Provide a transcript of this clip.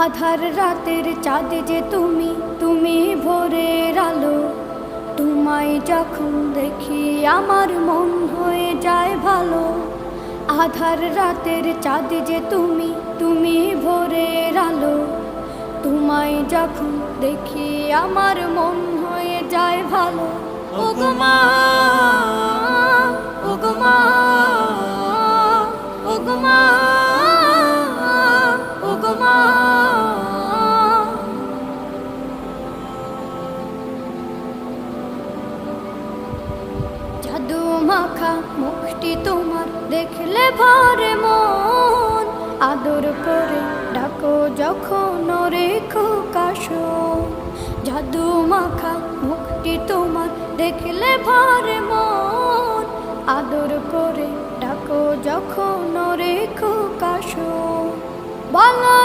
আধার রাতের চাঁদ যে তুমি, তুমি ভোরের আলো। তোমায় যখন দেখি আমার মন হয়ে যায় ভালো। আধার রাতের চাঁদ যে তুমি, তুমি ভোরের আলো। তোমায় যখন দেখি আমার মন হয়ে যায় ভালো। ওগো মা, ওগো মা, ওগো মা, ওগো মা। জাদু মাখা মুখটি তোমার দেখলে ভরে মন। আদর করে ডাকো যখন রেখো কাশন। জাদু মাখা মুখটি তোমার দেখলে ভরে মন। আদর করে ডাকো যখন রেখো কাশন। বলো